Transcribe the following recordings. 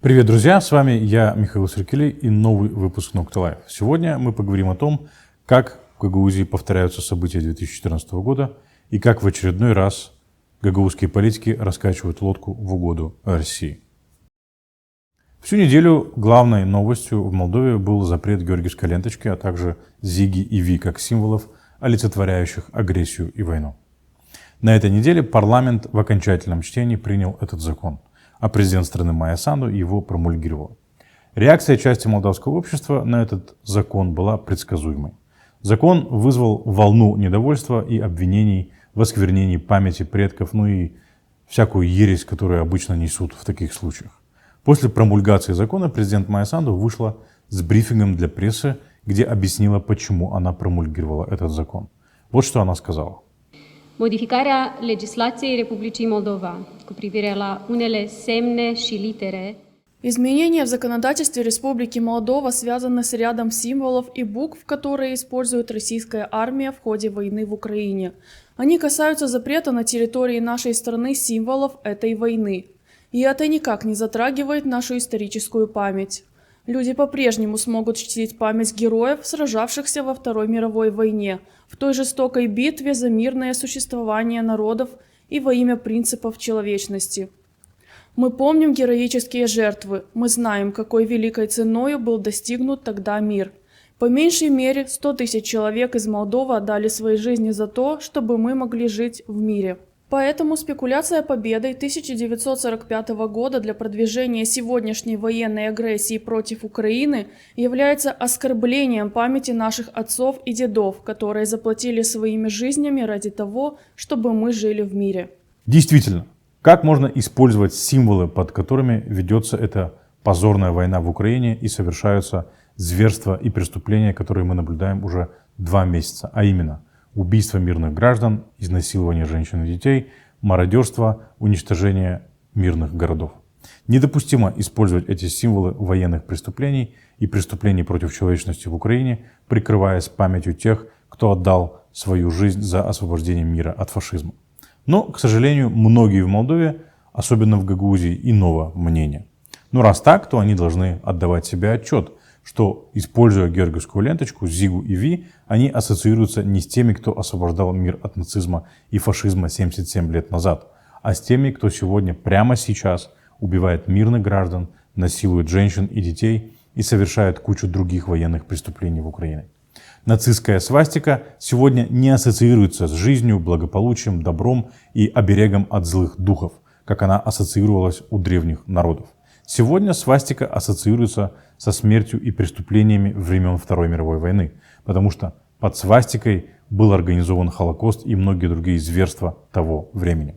Привет, друзья! С вами я, Михаил Серкелей, и новый выпуск Nocta Live. Сегодня мы поговорим о том, как в Гагаузии повторяются события 2014 года и как в очередной раз гагаузские политики раскачивают лодку в угоду России. Всю неделю главной новостью в Молдове был запрет георгиевской ленточки, а также зиги и ви как символов, олицетворяющих агрессию и войну. На этой неделе парламент в окончательном чтении принял этот закон, а президент страны Майя Санду его промульгировал. Реакция части молдавского общества на этот закон была предсказуемой. Закон вызвал волну недовольства и обвинений в осквернении памяти предков, и всякую ересь, которую обычно несут в таких случаях. После промульгации закона президент Майя Санду вышла с брифингом для прессы, где объяснила, почему она промульгировала этот закон. Вот что она сказала. Modificarea legislației Republicii Moldova cu privire la unele semne și litere. Изменения в законодательстве Республики Молдова связаны с рядом символов и букв, которые использует российская армия в ходе войны в Украине. Они касаются запрета на территории нашей страны символов этой войны. И это никак не затрагивает нашу историческую память. Люди по-прежнему смогут чтить память героев, сражавшихся во Второй мировой войне, в той жестокой битве за мирное существование народов и во имя принципов человечности. Мы помним героические жертвы, мы знаем, какой великой ценою был достигнут тогда мир. По меньшей мере 100 тысяч человек из Молдовы отдали свои жизни за то, чтобы мы могли жить в мире. Поэтому спекуляция победой 1945 года для продвижения сегодняшней военной агрессии против Украины является оскорблением памяти наших отцов и дедов, которые заплатили своими жизнями ради того, чтобы мы жили в мире. Действительно, как можно использовать символы, под которыми ведется эта позорная война в Украине и совершаются зверства и преступления, которые мы наблюдаем уже 2 месяца, а именно убийство мирных граждан, изнасилование женщин и детей, мародерство, уничтожение мирных городов. Недопустимо использовать эти символы военных преступлений и преступлений против человечности в Украине, прикрываясь памятью тех, кто отдал свою жизнь за освобождение мира от фашизма. Но, к сожалению, многие в Молдове, особенно в Гагаузии, иного мнения. Но раз так, то они должны отдавать себе отчет, что, используя георгиевскую ленточку, зигу и ви, они ассоциируются не с теми, кто освобождал мир от нацизма и фашизма 77 лет назад, а с теми, кто сегодня, прямо сейчас, убивает мирных граждан, насилует женщин и детей и совершает кучу других военных преступлений в Украине. Нацистская свастика сегодня не ассоциируется с жизнью, благополучием, добром и оберегом от злых духов, как она ассоциировалась у древних народов. Сегодня свастика ассоциируется со смертью и преступлениями времен Второй мировой войны, потому что под свастикой был организован Холокост и многие другие зверства того времени.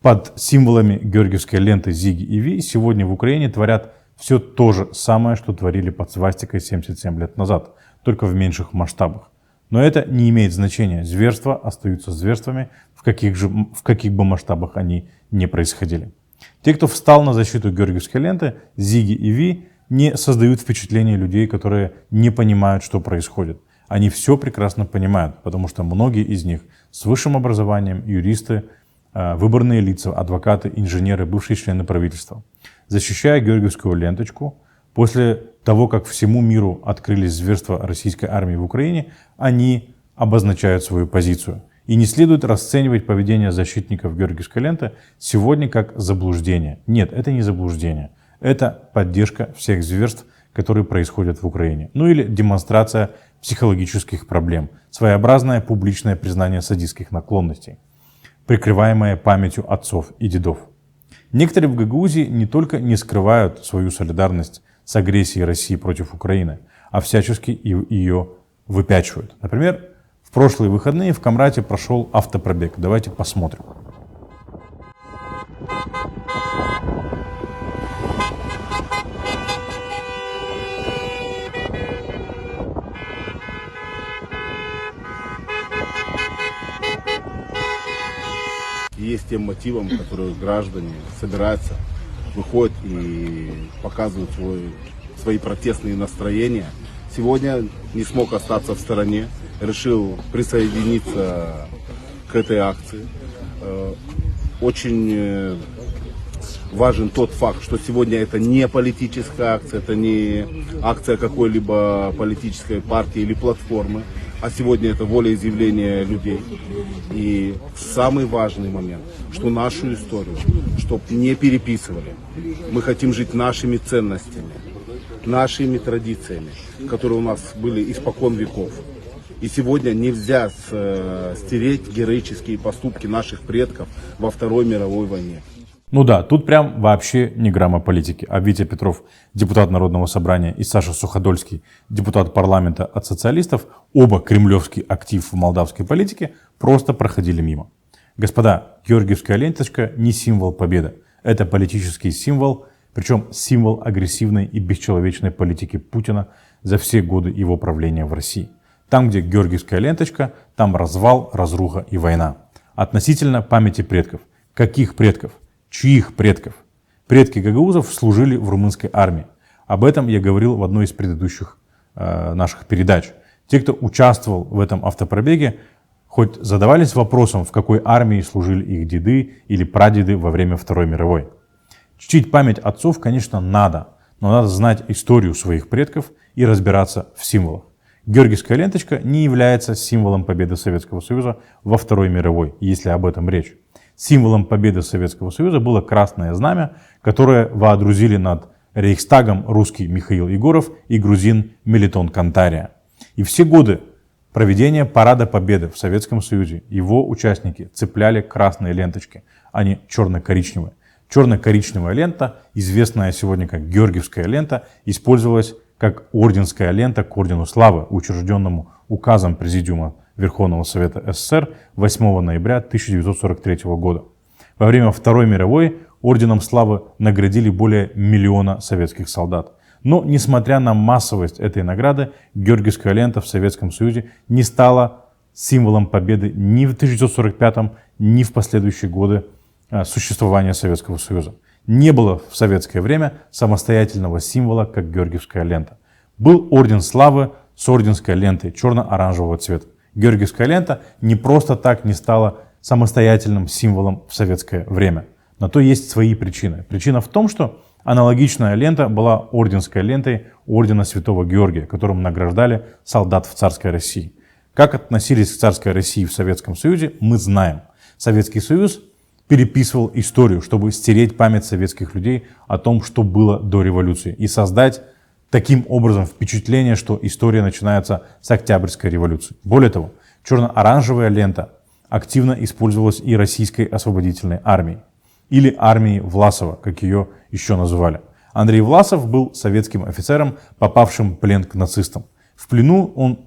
Под символами георгиевской ленты зиги и ви сегодня в Украине творят все то же самое, что творили под свастикой 77 лет назад, только в меньших масштабах. Но это не имеет значения. Зверства остаются зверствами, в каких бы масштабах они ни происходили. Те, кто встал на защиту георгиевской ленты, зиги и ви, не создают впечатление людей, которые не понимают, что происходит. Они все прекрасно понимают, потому что многие из них с высшим образованием, юристы, выборные лица, адвокаты, инженеры, бывшие члены правительства. Защищая георгиевскую ленточку, после того, как всему миру открылись зверства российской армии в Украине, они обозначают свою позицию. И не следует расценивать поведение защитников георгиевской ленты сегодня как заблуждение. Нет, это не заблуждение. Это поддержка всех зверств, которые происходят в Украине. Или демонстрация психологических проблем. Своеобразное публичное признание садистских наклонностей, прикрываемое памятью отцов и дедов. Некоторые в Гагаузии не только не скрывают свою солидарность с агрессией России против Украины, а всячески ее выпячивают. Например, в прошлые выходные в Камрате прошел автопробег. Давайте посмотрим. Есть тем мотивом, которые граждане собираются, выходят и показывают свои протестные настроения. Сегодня не смог остаться в стороне, решил присоединиться к этой акции. Очень важен тот факт, что сегодня это не политическая акция, это не акция какой-либо политической партии или платформы, а сегодня это волеизъявление людей. И самый важный момент, что нашу историю, чтобы не переписывали, мы хотим жить нашими ценностями, нашими традициями, которые у нас были испокон веков. И сегодня нельзя стереть героические поступки наших предков во Второй мировой войне. Ну да, тут прям вообще ни грамма политики. А Витя Петров, депутат Народного собрания, и Саша Суходольский, депутат парламента от социалистов, оба кремлевский актив в молдавской политике, просто проходили мимо. Господа, георгиевская ленточка не символ победы. Это политический символ, причем символ агрессивной и бесчеловечной политики Путина за все годы его правления в России. Там, где георгиевская ленточка, там развал, разруха и война. Относительно памяти предков. Каких предков? Чьих предков? Предки гагаузов служили в румынской армии. Об этом я говорил в одной из предыдущих наших передач. Те, кто участвовал в этом автопробеге, хоть задавались вопросом, в какой армии служили их деды или прадеды во время Второй мировой. Чтить память отцов, конечно, надо, но надо знать историю своих предков и разбираться в символах. Георгиевская ленточка не является символом победы Советского Союза во Второй мировой, если об этом речь. Символом победы Советского Союза было красное знамя, которое воодрузили над Рейхстагом русский Михаил Егоров и грузин Мелитон Кантария. И все годы проведения Парада Победы в Советском Союзе его участники цепляли красные ленточки, а не черно-коричневые. Черно-коричневая лента, известная сегодня как Георгиевская лента, использовалась как орденская лента к Ордену Славы, учрежденному указом Президиума Верховного Совета СССР 8 ноября 1943 года. Во время Второй мировой Орденом Славы наградили более 1 миллиона советских солдат. Но, несмотря на массовость этой награды, Георгиевская лента в Советском Союзе не стала символом победы ни в 1945, ни в последующие годы существования Советского Союза. Не было в советское время самостоятельного символа, как Георгиевская лента. Был Орден Славы с орденской лентой черно-оранжевого цвета. Георгиевская лента не просто так не стала самостоятельным символом в советское время. На то есть свои причины. Причина в том, что аналогичная лента была орденской лентой Ордена Святого Георгия, которым награждали солдат в царской России. Как относились к царской России в Советском Союзе, мы знаем. Советский Союз переписывал историю, чтобы стереть память советских людей о том, что было до революции, и создать таким образом впечатление, что история начинается с Октябрьской революции. Более того, черно-оранжевая лента активно использовалась и Российской освободительной армией, или армией Власова, как ее еще называли. Андрей Власов был советским офицером, попавшим в плен к нацистам. В плену он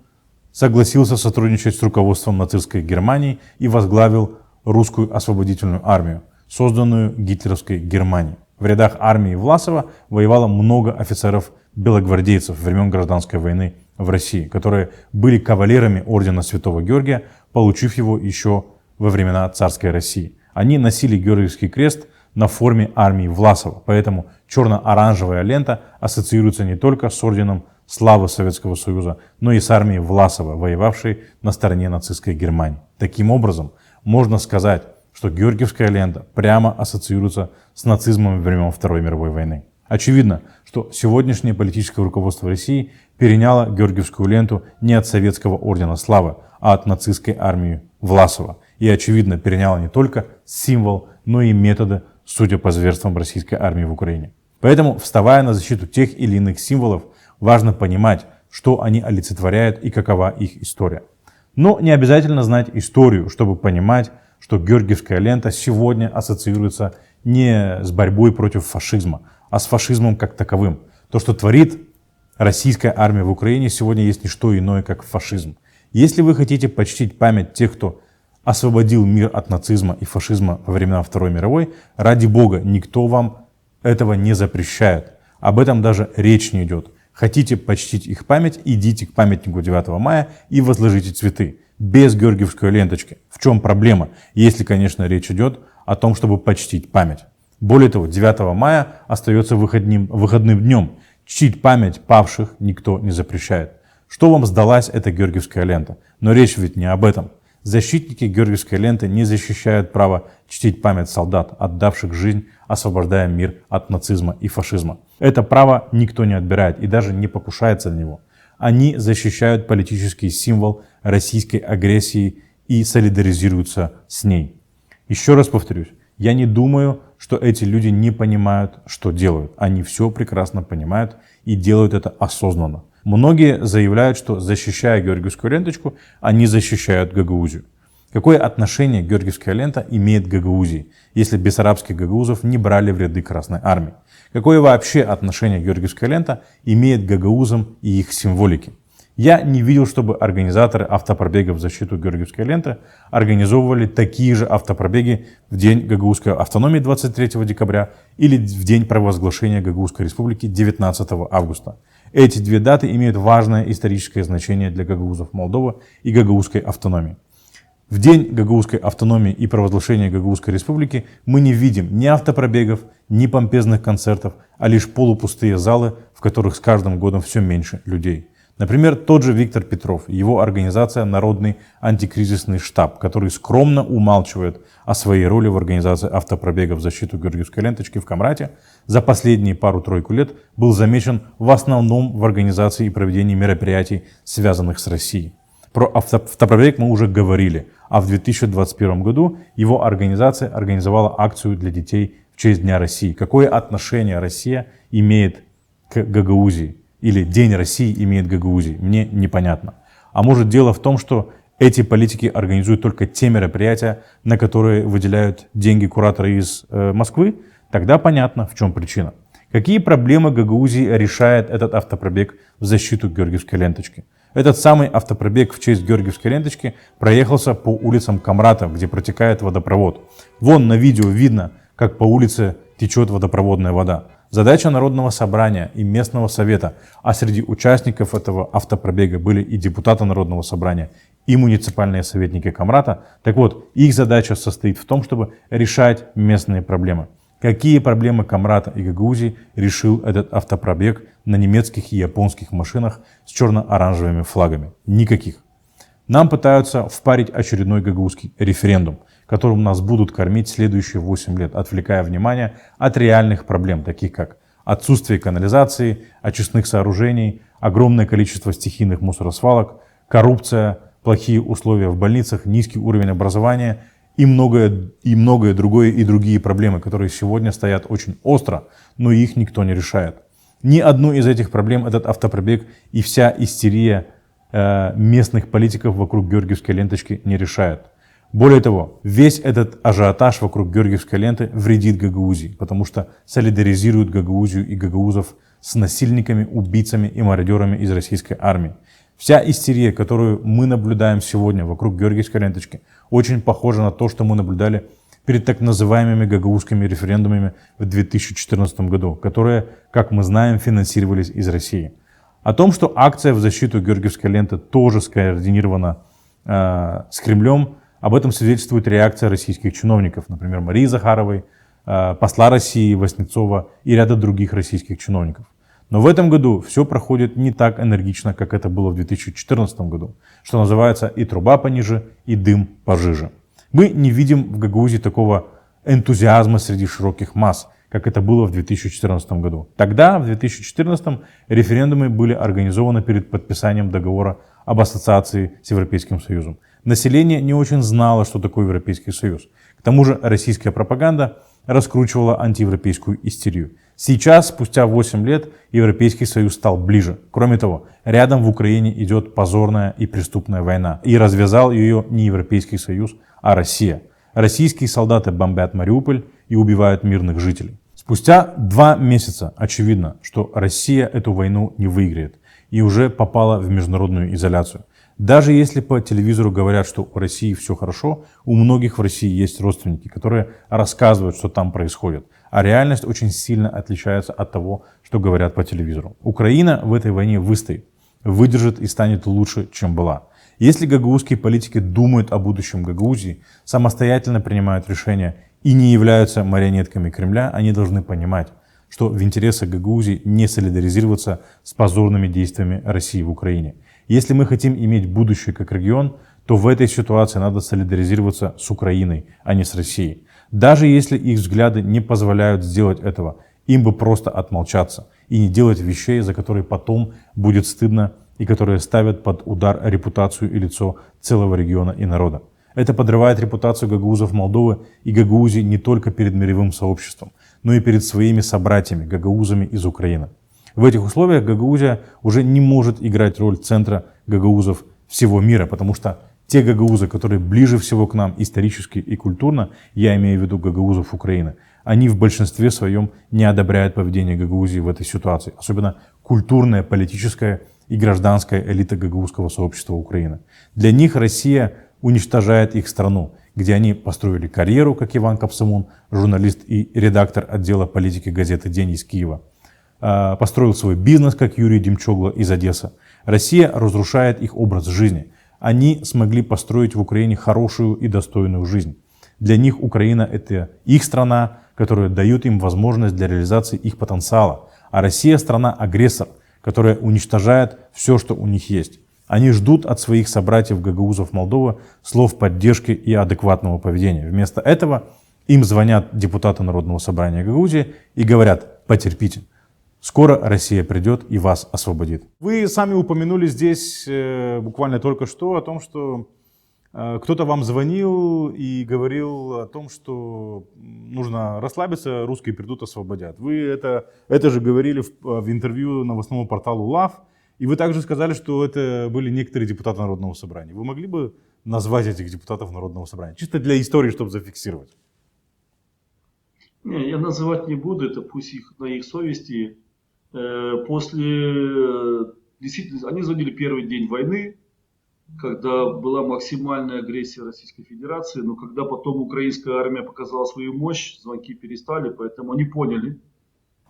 согласился сотрудничать с руководством нацистской Германии и возглавил русскую освободительную армию, созданную гитлеровской Германией. В рядах армии Власова воевало много офицеров-белогвардейцев времен Гражданской войны в России, которые были кавалерами Ордена Святого Георгия, получив его еще во времена царской России. Они носили Георгиевский крест на форме армии Власова, поэтому черно-оранжевая лента ассоциируется не только с Орденом Славы Советского Союза, но и с армией Власова, воевавшей на стороне нацистской Германии. Таким образом, можно сказать, что Георгиевская лента прямо ассоциируется с нацизмом времен Второй мировой войны. Очевидно, что сегодняшнее политическое руководство России переняло Георгиевскую ленту не от Советского Ордена Славы, а от нацистской армии Власова. И, очевидно, переняло не только символ, но и методы, судя по зверствам российской армии в Украине. Поэтому, вставая на защиту тех или иных символов, важно понимать, что они олицетворяют и какова их история. Но не обязательно знать историю, чтобы понимать, что Георгиевская лента сегодня ассоциируется не с борьбой против фашизма, а с фашизмом как таковым. То, что творит российская армия в Украине, сегодня есть не что иное, как фашизм. Если вы хотите почтить память тех, кто освободил мир от нацизма и фашизма во времена Второй мировой, ради Бога, никто вам этого не запрещает. Об этом даже речь не идет. Хотите почтить их память, идите к памятнику 9 мая и возложите цветы. Без георгиевской ленточки. В чем проблема, если, конечно, речь идет о том, чтобы почтить память. Более того, 9 мая остается выходным днем. Чтить память павших никто не запрещает. Что вам сдалась эта георгиевская лента? Но речь ведь не об этом. Защитники Георгиевской ленты не защищают право чтить память солдат, отдавших жизнь, освобождая мир от нацизма и фашизма. Это право никто не отбирает и даже не покушается на него. Они защищают политический символ российской агрессии и солидаризируются с ней. Еще раз повторюсь, я не думаю, что эти люди не понимают, что делают. Они все прекрасно понимают и делают это осознанно. Многие заявляют, что защищая георгиевскую ленточку, они защищают Гагаузию. Какое отношение георгиевская лента имеет к Гагаузии, если бессарабских гагаузов не брали в ряды Красной Армии? Какое вообще отношение георгиевская лента имеет к гагаузам и их символике? Я не видел, чтобы организаторы автопробегов в защиту Георгиевской ленты организовывали такие же автопробеги в день гагаузской автономии 23 декабря или в день провозглашения Гагаузской республики 19 августа. Эти две даты имеют важное историческое значение для гагаузов Молдовы и гагаузской автономии. В день гагаузской автономии и провозглашения Гагаузской республики мы не видим ни автопробегов, ни помпезных концертов, а лишь полупустые залы, в которых с каждым годом все меньше людей. Например, тот же Виктор Петров и его организация «Народный антикризисный штаб», который скромно умалчивает о своей роли в организации автопробегов в защиту Георгиевской ленточки в Камрате, за последние пару-тройку лет был замечен в основном в организации и проведении мероприятий, связанных с Россией. Про автопробег мы уже говорили, а в 2021 году его организация организовала акцию для детей в честь Дня России. Какое отношение Россия имеет к Гагаузии? Или День России имеет к Гагаузии? Мне непонятно. А может дело в том, что эти политики организуют только те мероприятия, на которые выделяют деньги кураторы из Москвы? Тогда понятно, в чем причина. Какие проблемы Гагаузии решает этот автопробег в защиту Георгиевской ленточки? Этот самый автопробег в честь Георгиевской ленточки проехался по улицам Камрата, где протекает водопровод. Вон на видео видно, как по улице течет водопроводная вода. Задача Народного собрания и местного совета, а среди участников этого автопробега были и депутаты Народного собрания, и муниципальные советники Камрата. Так вот, их задача состоит в том, чтобы решать местные проблемы. Какие проблемы Камрата и Гагаузии решил этот автопробег на немецких и японских машинах с черно-оранжевыми флагами? Никаких. Нам пытаются впарить очередной гагаузский референдум, которым нас будут кормить следующие 8 лет, отвлекая внимание от реальных проблем, таких как отсутствие канализации, очистных сооружений, огромное количество стихийных мусоросвалок, коррупция, плохие условия в больницах, низкий уровень образования и многое другое и другие проблемы, которые сегодня стоят очень остро, но их никто не решает. Ни одну из этих проблем этот автопробег и вся истерия местных политиков вокруг Георгиевской ленточки не решает. Более того, весь этот ажиотаж вокруг Георгиевской ленты вредит Гагаузии, потому что солидаризирует Гагаузию и гагаузов с насильниками, убийцами и мародерами из российской армии. Вся истерия, которую мы наблюдаем сегодня вокруг Георгиевской ленточки, очень похожа на то, что мы наблюдали перед так называемыми гагаузскими референдумами в 2014 году, которые, как мы знаем, финансировались из России. О том, что акция в защиту Георгиевской ленты тоже скоординирована с Кремлем, об этом свидетельствует реакция российских чиновников, например, Марии Захаровой, посла России Васнецова и ряда других российских чиновников. Но в этом году все проходит не так энергично, как это было в 2014 году, что называется и труба пониже, и дым пожиже. Мы не видим в Гагаузии такого энтузиазма среди широких масс, как это было в 2014 году. Тогда, в 2014, референдумы были организованы перед подписанием договора об ассоциации с Европейским Союзом. Население не очень знало, что такое Европейский Союз. К тому же российская пропаганда раскручивала антиевропейскую истерию. Сейчас, спустя 8 лет, Европейский Союз стал ближе. Кроме того, рядом в Украине идет позорная и преступная война. И развязал ее не Европейский Союз, а Россия. Российские солдаты бомбят Мариуполь и убивают мирных жителей. Спустя 2 месяца очевидно, что Россия эту войну не выиграет и уже попала в международную изоляцию. Даже если по телевизору говорят, что у России все хорошо, у многих в России есть родственники, которые рассказывают, что там происходит. А реальность очень сильно отличается от того, что говорят по телевизору. Украина в этой войне выстоит, выдержит и станет лучше, чем была. Если гагаузские политики думают о будущем Гагаузии, самостоятельно принимают решения и не являются марионетками Кремля, они должны понимать, что в интересах Гагаузии не солидаризироваться с позорными действиями России в Украине. Если мы хотим иметь будущее как регион, то в этой ситуации надо солидаризироваться с Украиной, а не с Россией. Даже если их взгляды не позволяют сделать этого, им бы просто отмолчаться и не делать вещей, за которые потом будет стыдно и которые ставят под удар репутацию и лицо целого региона и народа. Это подрывает репутацию гагаузов Молдовы и Гагаузии не только перед мировым сообществом, но и перед своими собратьями, гагаузами из Украины. В этих условиях Гагаузия уже не может играть роль центра гагаузов всего мира, потому что те гагаузы, которые ближе всего к нам исторически и культурно, я имею в виду гагаузов Украины, они в большинстве своем не одобряют поведение Гагаузии в этой ситуации, особенно культурная, политическая и гражданская элита гагаузского сообщества Украины. Для них Россия уничтожает их страну, где они построили карьеру, как Иван Капсамон, журналист и редактор отдела политики газеты «День» из Киева, построил свой бизнес, как Юрий Демчогло из Одессы. Россия разрушает их образ жизни. Они смогли построить в Украине хорошую и достойную жизнь. Для них Украина — это их страна, которая дает им возможность для реализации их потенциала. А Россия — страна-агрессор, которая уничтожает все, что у них есть. Они ждут от своих собратьев гагаузов Молдовы слов поддержки и адекватного поведения. Вместо этого им звонят депутаты Народного собрания Гагаузии и говорят: потерпите. Скоро Россия придет и вас освободит. Вы сами упомянули здесь буквально только что о том, что кто-то вам звонил и говорил о том, что нужно расслабиться, русские придут, освободят. Вы это же говорили в интервью новостному порталу ЛАВ, и вы также сказали, что это были некоторые депутаты Народного собрания. Вы могли бы назвать этих депутатов Народного собрания? Чисто для истории, чтобы зафиксировать. Не, я называть не буду, это пусть на их совести. Действительно, они звонили первый день войны, когда была максимальная агрессия Российской Федерации, но когда потом украинская армия показала свою мощь, звонки перестали, поэтому они поняли.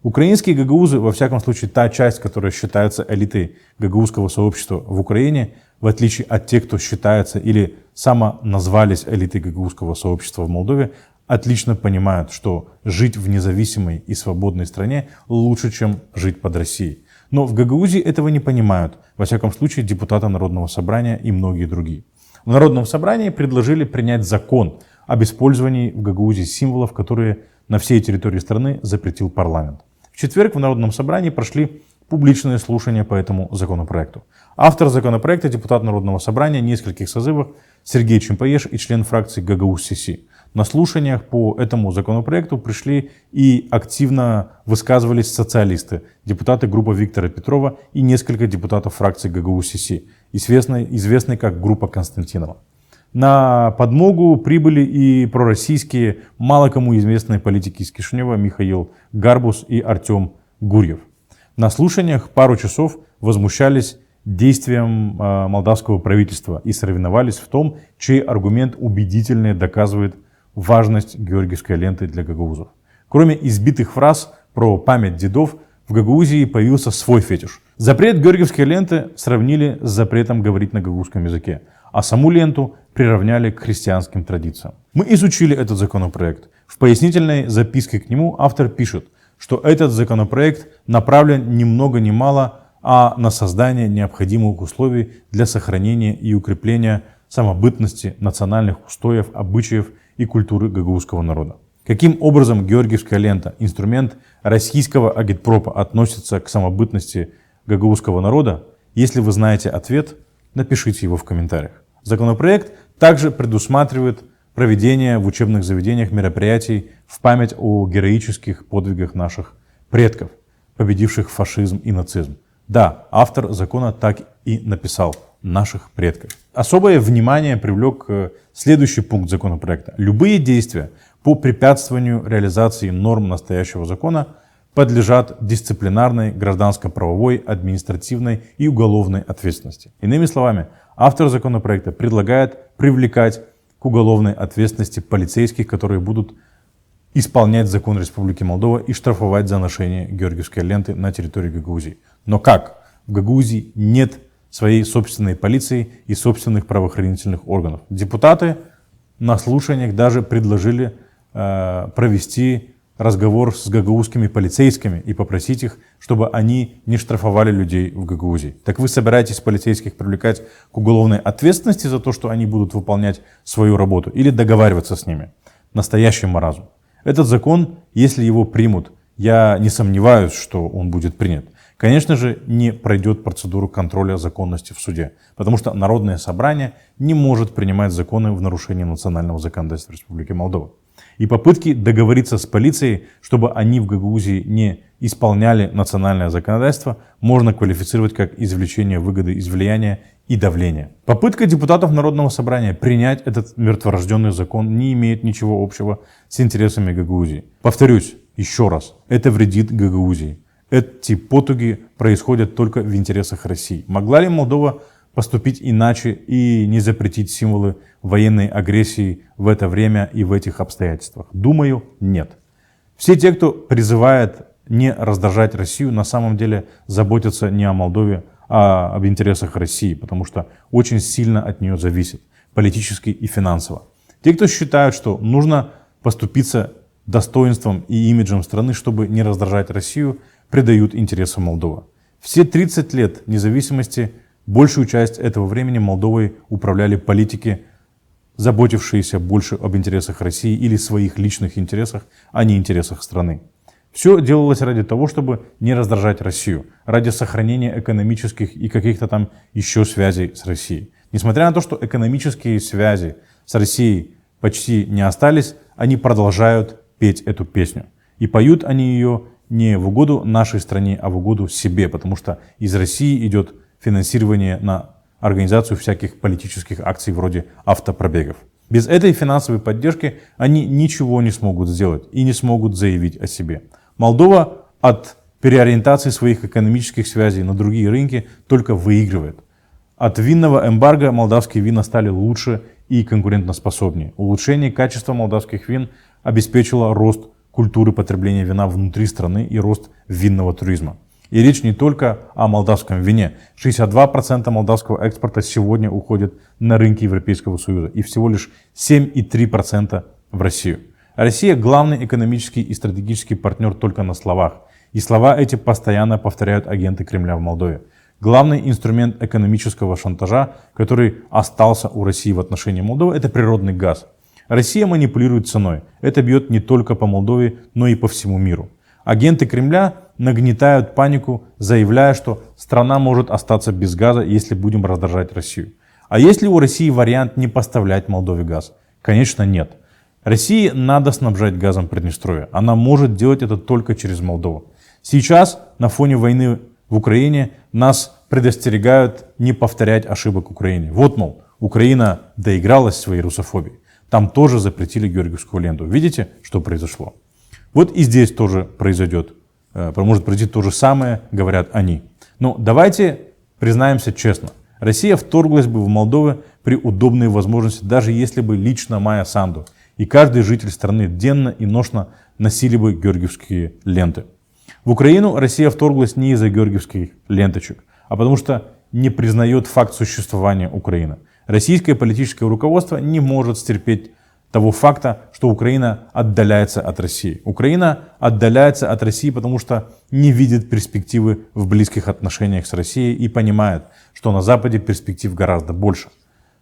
Украинские гагаузы, во всяком случае та часть, которая считается элитой гагаузского сообщества в Украине, в отличие от тех, кто считается или самоназвались элитой гагаузского сообщества в Молдове, отлично понимают, что жить в независимой и свободной стране лучше, чем жить под Россией. Но в Гагаузии этого не понимают, во всяком случае депутаты Народного собрания и многие другие. В Народном собрании предложили принять закон об использовании в Гагаузии символов, которые на всей территории страны запретил парламент. В четверг в Народном собрании прошли публичные слушания по этому законопроекту. Автор законопроекта, депутат Народного собрания нескольких созывов Сергей Чимпаеш и член фракции Гагаузсиси. На слушаниях по этому законопроекту пришли и активно высказывались социалисты, депутаты группы Виктора Петрова и несколько депутатов фракции Гагаузсиси, известной как группа Константинова. На подмогу прибыли и пророссийские, мало кому известные политики из Кишинева Михаил Гарбус и Артем Гурьев. На слушаниях пару часов возмущались действиям молдавского правительства и соревновались в том, чей аргумент убедительнее доказывает важность георгиевской ленты для гагаузов. Кроме избитых фраз про память дедов, в Гагаузии появился свой фетиш. Запрет георгиевской ленты сравнили с запретом говорить на гагаузском языке, а саму ленту приравняли к христианским традициям. Мы изучили этот законопроект. В пояснительной записке к нему автор пишет, что этот законопроект направлен ни много ни мало, а на создание необходимых условий для сохранения и укрепления самобытности, национальных устоев, обычаев и культуры гагаузского народа. Каким образом георгиевская лента, инструмент российского агитпропа, относится к самобытности гагаузского народа? Если вы знаете ответ, напишите его в комментариях. Законопроект также предусматривает проведение в учебных заведениях мероприятий в память о героических подвигах наших предков, победивших фашизм и нацизм. Да, автор закона так и написал: наших предков. Особое внимание привлек следующий пункт законопроекта. Любые действия по препятствованию реализации норм настоящего закона подлежат дисциплинарной, гражданско-правовой, административной и уголовной ответственности. Иными словами, автор законопроекта предлагает привлекать к уголовной ответственности полицейских, которые будут исполнять закон Республики Молдова и штрафовать за ношение георгиевской ленты на территории Гагаузии. Но как? В Гагаузии нет своей собственной полиции и собственных правоохранительных органов. Депутаты на слушаниях даже предложили провести разговор с гагаузскими полицейскими и попросить их, чтобы они не штрафовали людей в Гагаузии. Так вы собираетесь полицейских привлекать к уголовной ответственности за то, что они будут выполнять свою работу, или договариваться с ними? Настоящий маразм. Этот закон, если его примут, я не сомневаюсь, что он будет принят, конечно же, не пройдет процедуру контроля законности в суде, потому что Народное собрание не может принимать законы в нарушении национального законодательства Республики Молдова. И попытки договориться с полицией, чтобы они в Гагаузии не исполняли национальное законодательство, можно квалифицировать как извлечение выгоды из влияния и давления. Попытка депутатов Народного собрания принять этот мертворожденный закон не имеет ничего общего с интересами Гагаузии. Повторюсь еще раз, это вредит Гагаузии. Эти потуги происходят только в интересах России. Могла ли Молдова поступить иначе и не запретить символы военной агрессии в это время и в этих обстоятельствах? Думаю, нет. Все те, кто призывает не раздражать Россию, на самом деле заботятся не о Молдове, а об интересах России, потому что очень сильно от нее зависит, политически и финансово. Те, кто считают, что нужно поступиться достоинством и имиджем страны, чтобы не раздражать Россию, предают интересы Молдовы. Все 30 лет независимости, большую часть этого времени Молдовой управляли политики, заботившиеся больше об интересах России или своих личных интересах, а не интересах страны. Все делалось ради того, чтобы не раздражать Россию, ради сохранения экономических и каких-то там еще связей с Россией. Несмотря на то, что экономические связи с Россией почти не остались, они продолжают петь эту песню. И поют они ее не в угоду нашей стране, а в угоду себе, потому что из России идет финансирование на организацию всяких политических акций вроде автопробегов. Без этой финансовой поддержки они ничего не смогут сделать и не смогут заявить о себе. Молдова от переориентации своих экономических связей на другие рынки только выигрывает. От винного эмбарго молдавские вина стали лучше и конкурентоспособнее. Улучшение качества молдавских вин обеспечило рост культуры потребления вина внутри страны и рост винного туризма. И речь не только о молдавском вине. 62% молдавского экспорта сегодня уходит на рынки Европейского Союза и всего лишь 7,3% в Россию. Россия главный экономический и стратегический партнер только на словах. И слова эти постоянно повторяют агенты Кремля в Молдове. Главный инструмент экономического шантажа, который остался у России в отношении Молдовы, это природный газ. Россия манипулирует ценой. Это бьет не только по Молдове, но и по всему миру. Агенты Кремля нагнетают панику, заявляя, что страна может остаться без газа, если будем раздражать Россию. А есть ли у России вариант не поставлять Молдове газ? Конечно, нет. России надо снабжать газом Приднестровье. Она может делать это только через Молдову. Сейчас, на фоне войны в Украине, нас предостерегают не повторять ошибок Украины. Вот, мол, Украина доигралась своей русофобией. Там тоже запретили георгиевскую ленту. Видите, что произошло? Вот и здесь тоже произойдет. Может произойти то же самое, говорят они. Но давайте признаемся честно. Россия вторглась бы в Молдову при удобной возможности, даже если бы лично Майя Санду и каждый житель страны денно и ношно носили бы георгиевские ленты. В Украину Россия вторглась не из-за георгиевских ленточек, а потому что не признает факт существования Украины. Российское политическое руководство не может стерпеть того факта, что Украина отдаляется от России. Украина отдаляется от России, потому что не видит перспективы в близких отношениях с Россией и понимает, что на Западе перспектив гораздо больше.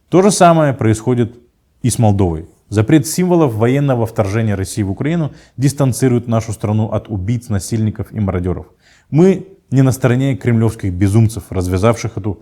То же самое происходит и с Молдовой. Запрет символов военного вторжения России в Украину дистанцирует нашу страну от убийц, насильников и мародеров. Мы не на стороне кремлевских безумцев, развязавших эту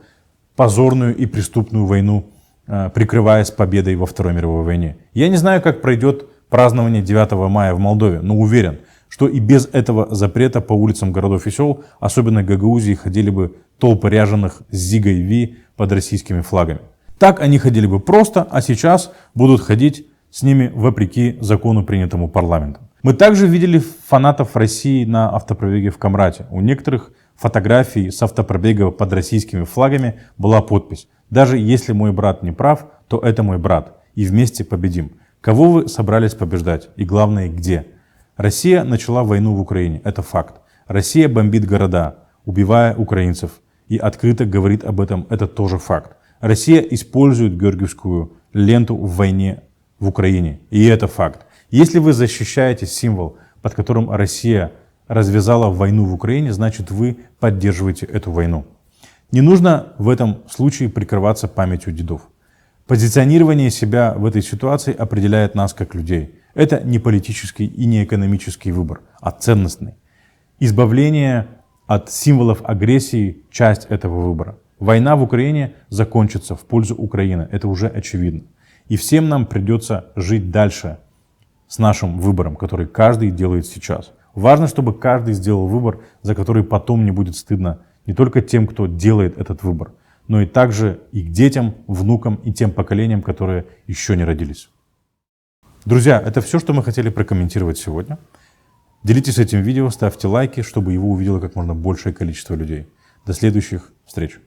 позорную и преступную войну, прикрываясь победой во Второй мировой войне. Я не знаю, как пройдет празднование 9 мая в Молдове, но уверен, что и без этого запрета по улицам городов и сел, особенно Гагаузии, ходили бы толпы ряженых с Зигой Ви под российскими флагами. Так они ходили бы просто, а сейчас будут ходить с ними вопреки закону, принятому парламентом. Мы также видели фанатов России на автопробеге в Камрате. У некоторых фотографий с автопробега под российскими флагами была подпись: «Даже если мой брат не прав, то это мой брат, и вместе победим». Кого вы собрались побеждать? И главное, где? Россия начала войну в Украине, это факт. Россия бомбит города, убивая украинцев, и открыто говорит об этом, это тоже факт. Россия использует георгиевскую ленту в войне в Украине, и это факт. Если вы защищаете символ под которым Россия развязала войну в Украине, значит, вы поддерживаете эту войну. Не нужно в этом случае прикрываться памятью дедов. Позиционирование себя в этой ситуации определяет нас как людей. Это не политический и не экономический выбор, а ценностный. Избавление от символов агрессии – часть этого выбора. Война в Украине закончится в пользу Украины, это уже очевидно. И всем нам придется жить дальше с нашим выбором, который каждый делает сейчас. Важно, чтобы каждый сделал выбор, за который потом не будет стыдно не только тем, кто делает этот выбор, но и также и к детям, внукам и тем поколениям, которые еще не родились. Друзья, это все, что мы хотели прокомментировать сегодня. Делитесь этим видео, ставьте лайки, чтобы его увидело как можно большее количество людей. До следующих встреч!